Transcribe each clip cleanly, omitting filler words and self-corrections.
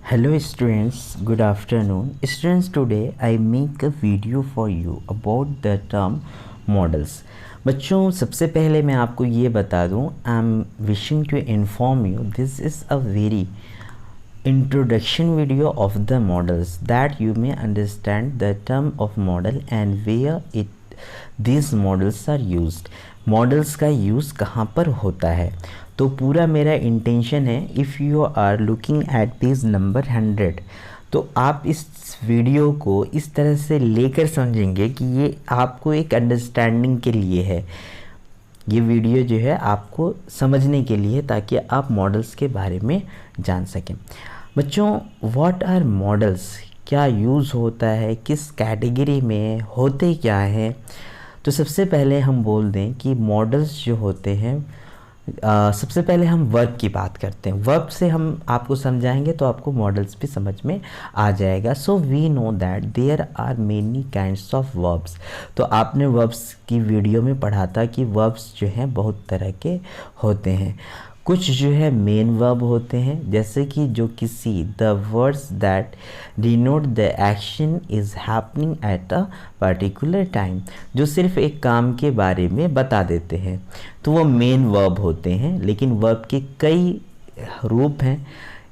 Hello students, good afternoon. Students, today I make a video for you about the term models. बच्चों, सबसे पहले मैं आपको ये बता दूं, I am wishing to inform you this is a very introduction video of the models that you may understand the term of model and where these models are used. Models का use कहाँ पर होता है, तो पूरा मेरा intention है if you are looking at this number 100 तो आप इस वीडियो को इस तरह से लेकर समझेंगे कि ये आपको एक अंडरस्टैंडिंग के लिए है। ये वीडियो जो है आपको समझने के लिए, ताकि आप मॉडल्स के बारे में जान सकें। बच्चों, व्हाट आर मॉडल्स, क्या यूज़ होता है, किस कैटेगरी में होते क्या हैं। तो सबसे पहले हम बोल दें कि मॉडल्स जो होते हैं, सबसे पहले हम वर्ब की बात करते हैं। वर्ब से हम आपको समझाएंगे तो आपको मॉडल्स भी समझ में आ जाएगा। So we know that there are many kinds of verbs. तो आपने वर्ब्स की वीडियो में पढ़ा था कि वर्ब्स जो हैं बहुत तरह के होते हैं। कुछ जो है मेन वर्ब होते हैं, जैसे कि जो किसी the words that denote the action is happening at a particular time, जो सिर्फ एक काम के बारे में बता देते हैं, तो वो मेन वर्ब होते हैं। लेकिन वर्ब के कई रूप हैं।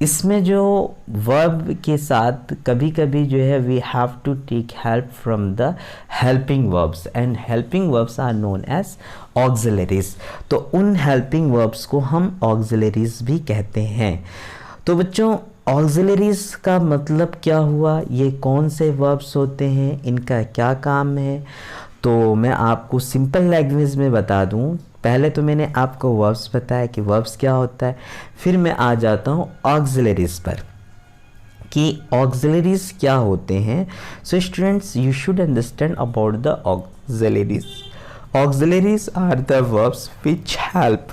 इसमें जो वर्ब के साथ कभी कभी जो है we have to take help from the helping verbs, and helping verbs are known as auxiliaries. तो उन हेल्पिंग वर्ब्स को हम ऑक्सिलरीज भी कहते हैं। तो बच्चों, ऑक्सिलरीज का मतलब क्या हुआ, ये कौन से वर्ब्स होते हैं, इनका क्या काम है। तो मैं आपको सिंपल लैंग्वेज में बता दूं। पहले तो मैंने आपको वर्ब्स बताया कि वर्ब्स क्या होता है, फिर मैं आ जाता हूँ ऑक्सिलरीज पर कि ऑक्सिलरीज क्या होते हैं। So students, you should understand about the auxiliaries. Auxiliaries are the verbs which help.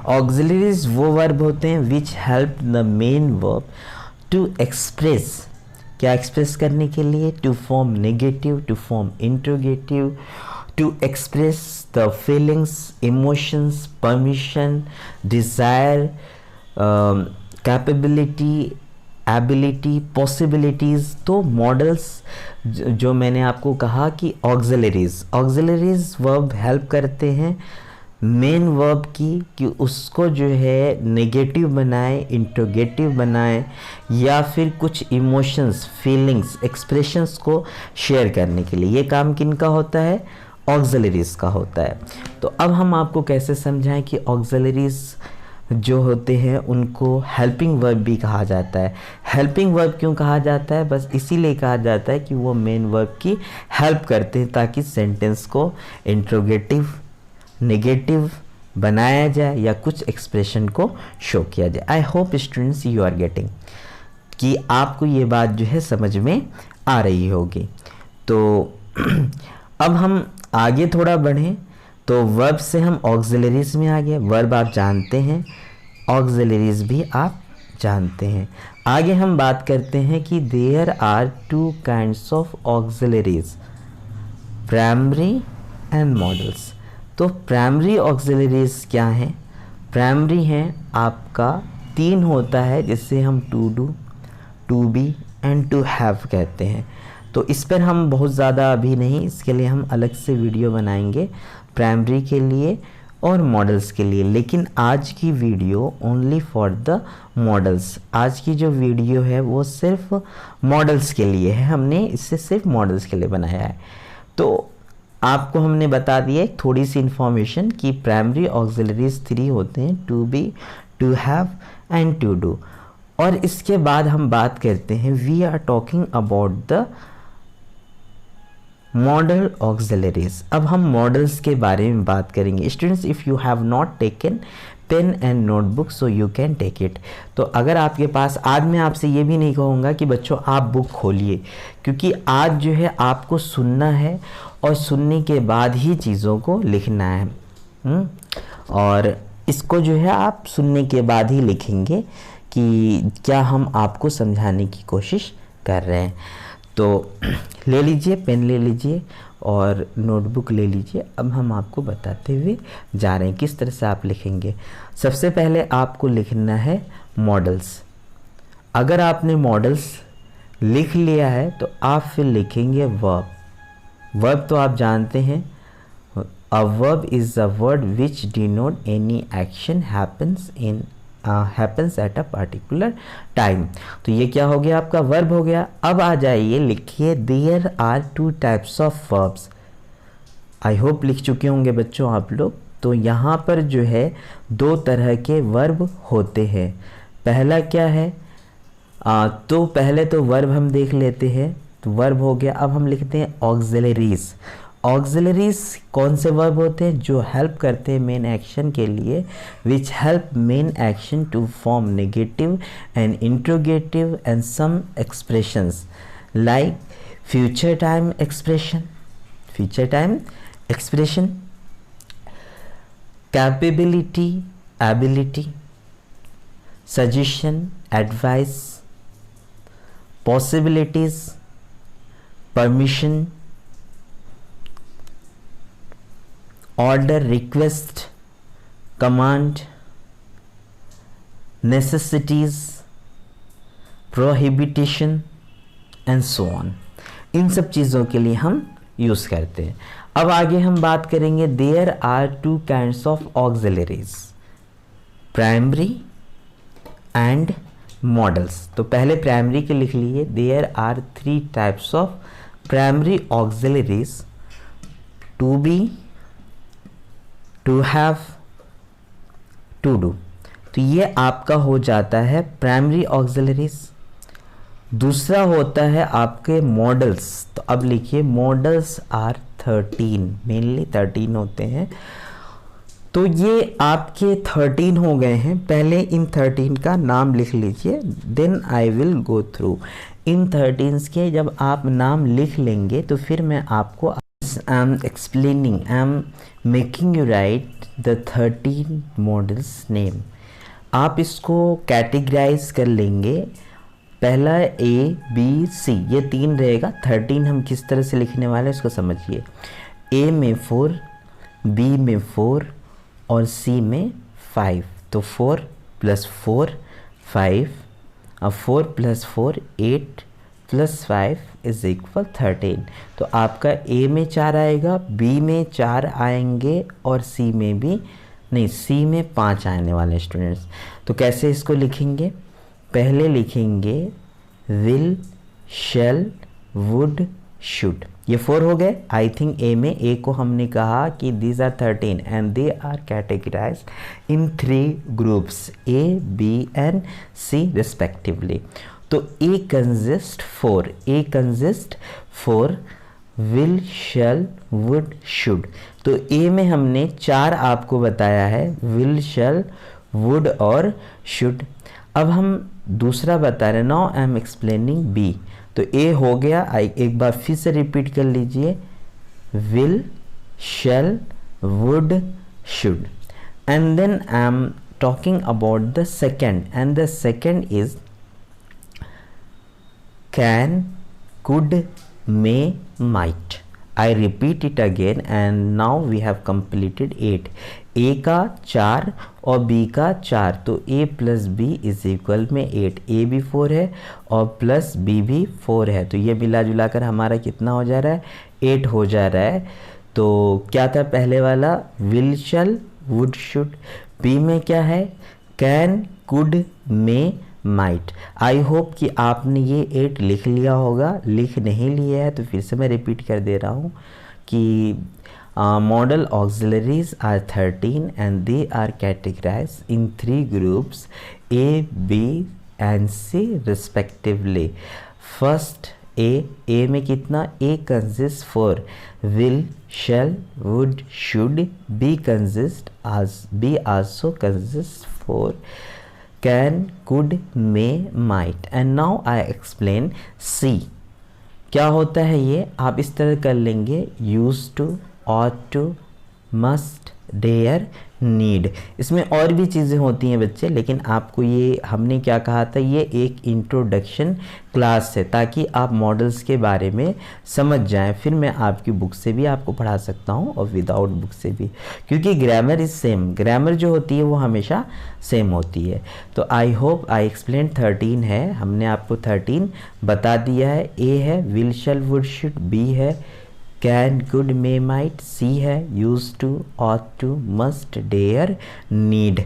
Auxiliaries वो वर्ब होते हैं which help the main verb to express. क्या एक्सप्रेस करने के लिए, to form negative, to form interrogative, to express the feelings, emotions, permission, desire, capability, ability, possibilities। तो models जो मैंने आपको कहा कि ऑक्सिलरीज वर्ब हेल्प करते हैं मेन वर्ब की, कि उसको जो है नेगेटिव बनाए, इंट्रोगेटिव बनाए, या फिर कुछ इमोशंस, फीलिंग्स, एक्सप्रेशंस को शेयर करने के लिए। ये काम किनका होता है, ऑक्सिलरीज का होता है। तो अब हम आपको कैसे समझाएं कि ऑक्सिलरीज जो होते हैं उनको हेल्पिंग वर्ब भी कहा जाता है। हेल्पिंग वर्ब क्यों कहा जाता है, बस इसीलिए कहा जाता है कि वो मेन वर्ब की हेल्प करते हैं, ताकि सेंटेंस को इंट्रोगेटिव, नेगेटिव बनाया जाए या कुछ एक्सप्रेशन को शो किया जाए। I hope students you are getting, कि आपको ये बात जो है समझ में आ रही होगी। तो अब हम आगे थोड़ा बढ़ें, तो वर्ब से हम ऑक्सिलरीज में आ गए। वर्ब आप जानते हैं, ऑक्सिलरीज भी आप जानते हैं। आगे हम बात करते हैं कि there are two kinds of auxiliaries, primary and modals. तो प्राइमरी ऑक्सिलरीज क्या हैं, प्राइमरी हैं आपका 3 होता है, जिससे हम to do, to be and to have कहते हैं। तो इस पर हम बहुत ज़्यादा अभी नहीं, इसके लिए हम अलग से वीडियो बनाएंगे प्राइमरी के लिए और मॉडल्स के लिए। लेकिन आज की video only for the models, आज की जो वीडियो है वो सिर्फ मॉडल्स के लिए है। हमने इससे सिर्फ मॉडल्स के लिए बनाया है। तो आपको हमने बता दिया एक थोड़ी सी इन्फॉर्मेशन कि प्राइमरी ऑक्सिलरीज 3 होते हैं, to be, to have and to do. और इसके बाद हम बात करते हैं, we are talking about the modal auxiliaries. अब हम मॉडल्स के बारे में बात करेंगे। Students, if you have not taken pen and notebook so you can take it. तो अगर आपके पास, आज मैं आपसे ये भी नहीं कहूँगा कि बच्चों आप बुक खोलिए, क्योंकि आज जो है आपको सुनना है और सुनने के बाद ही चीज़ों को लिखना है। और इसको जो है आप सुनने के बाद ही लिखेंगे कि क्या हम आपको समझाने की कोशिश कर रहे हैं। तो ले लीजिए, पेन ले लीजिए और नोटबुक ले लीजिए। अब हम आपको बताते हुए जा रहे हैं किस तरह से आप लिखेंगे। सबसे पहले आपको लिखना है मॉडल्स। अगर आपने मॉडल्स लिख लिया है तो आप फिर लिखेंगे वर्ब। वर्ब तो आप जानते हैं, a verb is a word which denote any action happens at a particular time. तो ये क्या हो गया, आपका वर्ब हो गया। अब आ जाइए, लिखिए there are two types of verbs. I hope लिख चुके होंगे बच्चों आप लोग। तो यहाँ पर जो है दो तरह के वर्ब होते हैं। पहला क्या है, तो पहले तो वर्ब हम देख लेते हैं। तो वर्ब हो गया। अब हम लिखते हैं ऑक्सिलरीज। ऑक्सिलरीज कौन से वर्ब होते हैं, जो हेल्प करते हैं मेन एक्शन के लिए, which help main action to form negative and interrogative and some expressions like future time expression, future time expression, capability, ability, suggestion, advice, possibilities, permission, order, request, command, necessities, prohibition and so on। इन सब चीज़ों के लिए हम use करते हैं। अब आगे हम बात करेंगे, there are two kinds of auxiliaries, primary and modals. तो पहले प्राइमरी के लिख लिए, there are 3 types of primary auxiliaries, to be, to have, to do. तो ये आपका हो जाता है प्राइमरी ऑक्सिलरीज। दूसरा होता है आपके मॉडल्स। तो अब लिखिए, मॉडल्स आर 13, मेनली 13 होते हैं। तो ये आपके 13 हो गए हैं। पहले इन 13 का नाम लिख लीजिए, then I will go through. इन 13 के जब आप नाम लिख लेंगे तो फिर मैं आपको आई am explaining, I am making you right the 13 models name. आप इसको कैटेगराइज कर लेंगे। पहला ए बी सी, ये 3 रहेगा। 13 हम किस तरह से लिखने वाले हैं इसको समझिए। ए में 4, बी में 4 और सी में 5। तो 4 + 4 5, अब 4 + 4 8 + 5 = 13। तो आपका ए में 4 आएगा, बी में 4 आएंगे और सी में भी नहीं, सी में 5 आने वाले स्टूडेंट्स। तो कैसे इसको लिखेंगे, पहले लिखेंगे विल, शैल, वुड, शुड। ये 4 हो गए। आई थिंक ए में, ए को हमने कहा कि these are 13 and they are categorized in 3 groups, A B and C respectively. तो A consist 4 will, shall, would, should. तो ए में हमने 4 आपको बताया है, विल, शैल, वुड और शुड। अब हम दूसरा बता रहे हैं, now I am explaining B. तो ए हो गया, एक बार फिर से रिपीट कर लीजिए, will, shall, would, should. And then I am talking about the second, and the second is can, could, may, might. I repeat it again and now we have completed 8। A का 4 और B का 4, तो a + b = में 8। ए भी 4 है और plus B भी 4 है, तो ये मिला जुला कर हमारा कितना हो जा रहा है, 8 हो जा रहा है। तो क्या था पहले वाला, will, shall, would, should. B में क्या है, can, could, may, might. I hope कि आपने ये 8 लिख लिया होगा। लिख नहीं लिया है तो फिर से मैं रिपीट कर दे रहा हूँ कि model auxiliaries are 13 and they are categorized in 3 groups, A, B and C respectively. First A में कितना, A consists 4 will, shall, would, should. B also consists 4 can, could, may, might. And now I explain C। क्या होता है ये, आप इस तरह कर लेंगे, used to, ought to, must, dare, need. इसमें और भी चीज़ें होती हैं बच्चे, लेकिन आपको ये हमने क्या कहा था, ये एक इंट्रोडक्शन क्लास है ताकि आप मॉडल्स के बारे में समझ जाएं। फिर मैं आपकी बुक से भी आपको पढ़ा सकता हूँ और विदाउट बुक से भी, क्योंकि ग्रामर इज सेम, ग्रामर जो होती है वो हमेशा सेम होती है। तो आई होप आई एक्सप्लेन 13 है, हमने आपको 13 बता दिया है। ए है will shall would should, B है can could may might, C है use to ought to must dare need.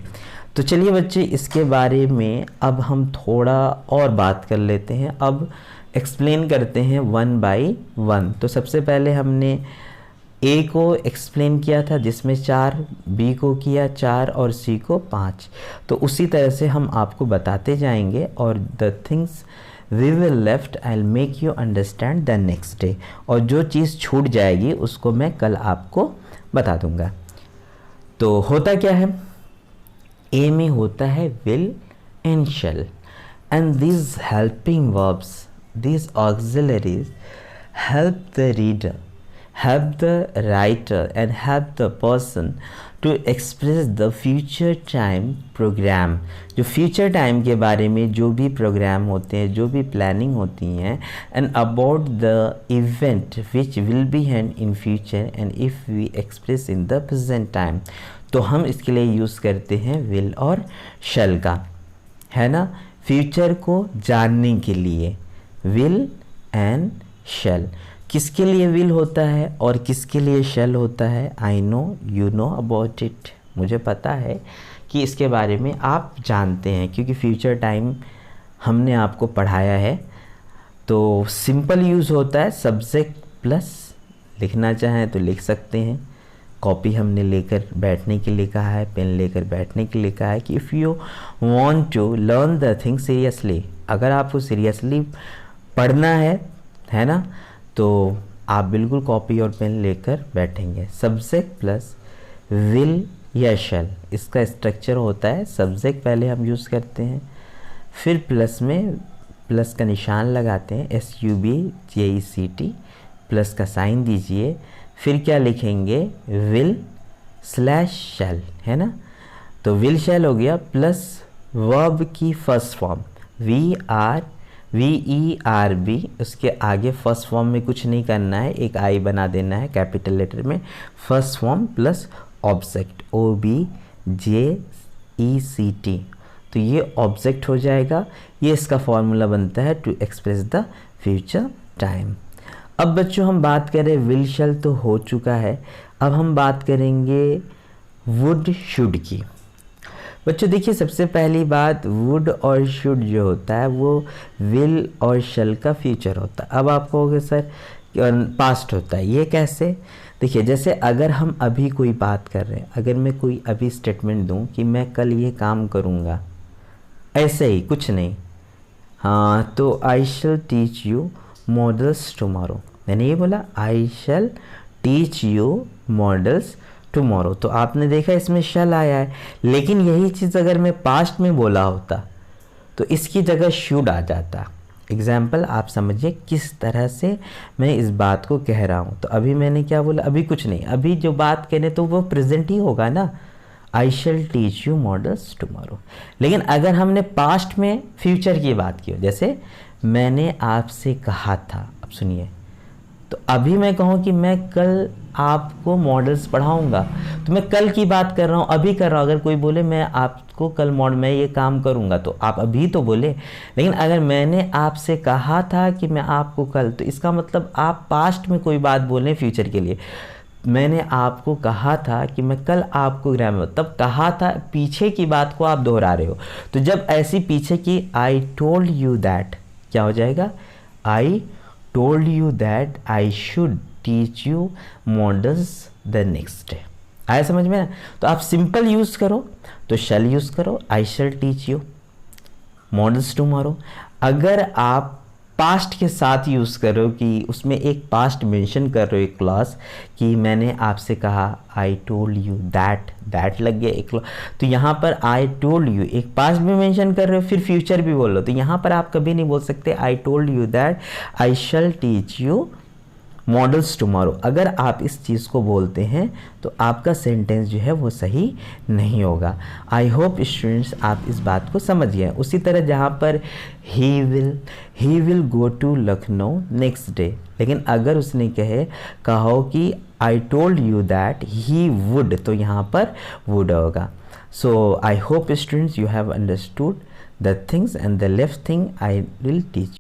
तो चलिए बच्चे इसके बारे में अब हम थोड़ा और बात कर लेते हैं। अब एक्सप्लेन करते हैं वन बाय वन। तो सबसे पहले हमने ए को एक्सप्लेन किया था जिसमें 4, बी को किया 4 और सी को 5। तो उसी तरह से हम आपको बताते जाएंगे और the things we will left I will make you understand the next day. और जो चीज़ छूट जाएगी उसको मैं कल आपको बता दूंगा। तो होता क्या है, ए में होता है will and shall, and these helping verbs, these auxiliaries help the reader, help the writer and help the person to express the future time program। जो future time के बारे में जो भी प्रोग्राम होते हैं, जो भी प्लानिंग होती हैं, and about the event which will be hand in future and if we express in the present time। तो हम इसके लिए यूज़ करते हैं will और shall का, है ना, फ्यूचर को जानने के लिए will and shall। किसके लिए will होता है और किसके लिए shall होता है, I know you know about it, मुझे पता है कि इसके बारे में आप जानते हैं क्योंकि फ्यूचर टाइम हमने आपको पढ़ाया है। तो सिंपल यूज़ होता है सब्जेक्ट प्लस, लिखना चाहें तो लिख सकते हैं। कॉपी हमने लेकर बैठने के लिए कहा है, पेन लेकर बैठने के लिए कहा है कि if you want to learn the thing seriously, अगर आपको सीरियसली पढ़ना है ना, तो आप बिल्कुल कॉपी और पेन लेकर बैठेंगे। सब्जेक्ट प्लस विल या शैल, इसका स्ट्रक्चर होता है सब्जेक्ट पहले हम यूज़ करते हैं, फिर प्लस में प्लस का निशान लगाते हैं SUBJECT, प्लस का साइन दीजिए, फिर क्या लिखेंगे विल स्लैश शैल, है ना। तो विल शैल हो गया प्लस वर्ब की फर्स्ट फॉर्म VERB, उसके आगे फर्स्ट फॉर्म में कुछ नहीं करना है, एक आई बना देना है कैपिटल लेटर में, first form plus object OBJECT। तो ये ऑब्जेक्ट हो जाएगा, ये इसका फॉर्मूला बनता है to express the future time. अब बच्चों हम बात करें विल शैल तो हो चुका है, अब हम बात करेंगे वुड शुड की। बच्चों देखिए सबसे पहली बात, वुड और शुड जो होता है वो विल और शैल का फ्यूचर होता है। अब आप कहोगे सर पास्ट होता है, ये कैसे? देखिए जैसे अगर हम अभी कोई बात कर रहे हैं, अगर मैं कोई अभी स्टेटमेंट दूं कि मैं कल ये काम करूंगा, ऐसे ही कुछ नहीं, हाँ तो आई shall teach you modals tomorrow, मैंने ये बोला आई shall teach you modals tomorrow, तो आपने देखा इसमें शैल आया है, लेकिन यही चीज़ अगर मैं पास्ट में बोला होता तो इसकी जगह शुड आ जाता। एग्जाम्पल आप समझिए किस तरह से मैं इस बात को कह रहा हूँ। तो अभी मैंने क्या बोला, अभी कुछ नहीं, अभी जो बात करें तो वो प्रेजेंट ही होगा ना, आई shall teach you modals tomorrow. लेकिन अगर हमने पास्ट में फ्यूचर की बात की हो, जैसे मैंने आपसे कहा था, अब सुनिए, तो अभी मैं कहूँ कि मैं कल आपको मॉडल्स पढ़ाऊंगा, तो मैं कल की बात कर रहा हूँ, अभी कर रहा हूँ। अगर कोई बोले मैं आपको कल मैं ये काम करूंगा, तो आप अभी तो बोले। लेकिन अगर मैंने आपसे कहा था कि मैं आपको कल, तो इसका मतलब आप पास्ट में कोई बात बोले फ्यूचर के लिए। मैंने आपको कहा था कि मैं कल आपको ग्रामर, तब कहा था, पीछे की बात को आप दोहरा रहे हो। तो जब ऐसी पीछे की आई टोल्ड यू दैट, क्या हो जाएगा, आई told you that I should teach you models the next day. आया समझ में ना? तो आप सिंपल यूज़ करो तो शैल यूज़ करो, आई shall teach you modals tomorrow. अगर आप पास्ट के साथ यूज़ करो कि उसमें एक पास्ट मेंशन कर रहे हो, एक क्लॉज कि मैंने आपसे कहा आई टोल्ड यू दैट, दैट लग गया एक, तो यहाँ पर आई टोल्ड यू एक पास्ट में मेंशन कर रहे हो, फिर फ्यूचर भी बोल लो, तो यहाँ पर आप कभी नहीं बोल सकते I told you that I shall teach you modals tomorrow, अगर आप इस चीज़ को बोलते हैं तो आपका सेंटेंस जो है वो सही नहीं होगा। आई होप स्टूडेंट्स आप इस बात को समझ गए। उसी तरह जहाँ पर he will go to Lucknow next day, लेकिन अगर उसने कहो कि I told you that he would, तो यहाँ पर वुड होगा। So I hope students you have understood the things, and the left thing I will teach